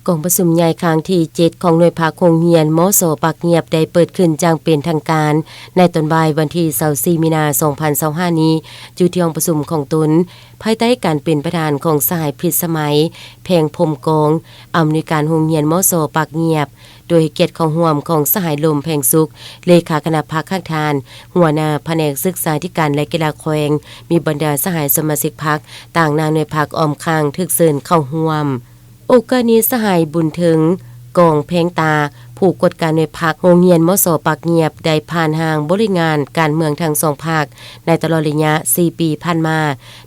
กองประชุมใหญ่ครั้งที่7ของหน่วยภาคโรงเรียนมส.ปากเงียบได้เปิดขึ้นอย่างเป็นทางการในตอนบ่ายวันที่24มีนาคม2025นี้อยู่ที่ห้องประชุมของตนภายใต้การเป็นประธานของสหายพิษสมัยแพงพรมกองอำนวยการโรงเรียนมส.ปากเงียบโดยเกียรติของร่วมของสหายลมแพงสุขเลขาคณะพรรคข้างทานหัวหน้าแผนกศึกษาธิการและกีฬาแขวงมีบรรดาสหายสมาชิกพรรคต่างนางหน่วยพรรคอ้อมข้างถึกเชิญเข้าร่วมโอกาสนี้สหายบุญถึงกองแพงตาผู้กฎการหน่วยพรรคโรงเรียนมส.ปากเงียบได้ผ่านทางบริงานการเมืองทั้งสองภาคในตลอดระยะ4ปีผ่านมา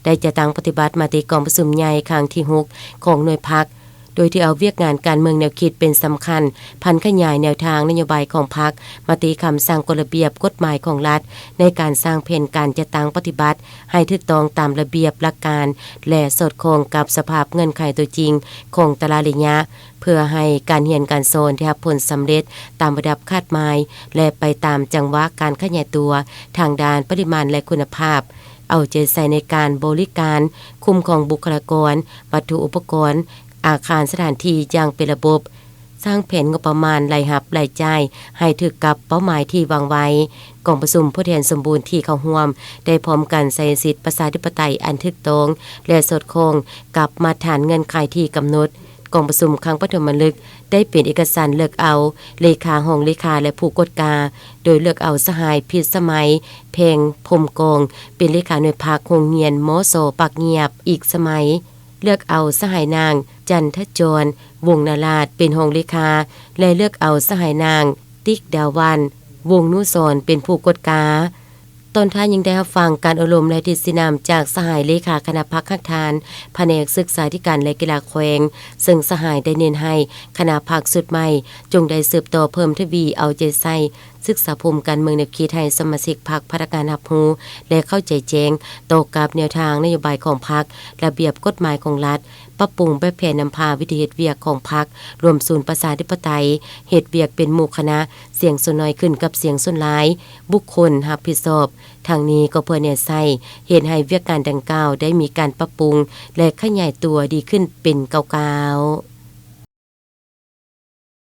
ได้จะตั้งปฏิบัติมติกองประชุมใหญ่ครั้งที่6ของหน่วยพรรคโดยที่เอาเวียกงานการเมืองแนวคิดเป็นสำคัญพันขยายแนวทางนโยบายของพรรคมติคำสั่งกฎระเบียบกฎหมายของรัฐในการสร้างแผนการจะตั้งปฏิบัติให้ถูกต้องตามระเบียบหลักการและสอดคล้องกับสภาพเงื่อนไขตัวจริงของแต่ละระยะเพื่อให้การเรียนการสอนได้รับผลสำเร็จตามระดับคาดหมายและไปตามจังหวะการขยายตัวทางด้านปริมาณและคุณภาพเอาใจใส่ในการบริการคุ้มครองบุคลากรวัตถุอุปกรณ์อาคารสถานที่อย่างเป็นระบบสร้างแผนงบประมาณรายรับรายจ่ายให้ถึกกับเป้าหมายที่วางไว้กองประชุมผู้แทนสมบูรณ์ที่เข้าร่วมได้พร้อมกันใส่สิทธิประชาธิปไตยอันถูกต้องและสอดคล้องกับมาตรฐานเงื่อนไขที่กำหนดกองประชุมครั้งปฐมฤกษ์ได้เป็นเอกสารเลือกเอาเลขาห้องเลขาและผู้กฎการโดยเลือกเอาสหายพิษสมัยเพงพรมกองเป็นเลขาหน่วยภาคโรงเรียนมส.ปากเงียบอีกสมัยเลือกเอาสหายนางจันทจรวงนาราชเป็นห้องเลขาและเลือกเอาสหายนางติ๊กดาวันวงนุสรเป็นผู้กฎการตอนท้ายยังได้รับฟังการอบรมและทิศนำจากสหายเลขาคณะพรรคข้างทานแผนกศึกษาธิการและกีฬาแขวงซึ่งสหายได้เน้นให้คณะพรรคสุดใหม่จงได้สืบต่อเพิ่มทวีเอาใจใส่ศึกษาภูมิการเมืองแนวคิดให้สมาชิกพรรคพนักงานรับรู้และเข้าใจแจ้งต่อกับแนวทางนโยบายของพรรคระเบียบกฎหมายของรัฐปรับปรุงแบบแผนนำพาวิธีเฮ็ดเวียกของพรรครวมศูนย์ประชาธิปไตยเฮ็ดเวียกเป็นหมู่คณะเสียงส่วนน้อยขึ้นกับเสียงส่วนหลายบุคคลรับผิดชอบทางนี้ก็เพื่อแนใส่เฮ็ดให้เวียกการดังกล่าวได้มีการปรับปรุงและขยายตัวดีขึ้นเป็นเก่าๆ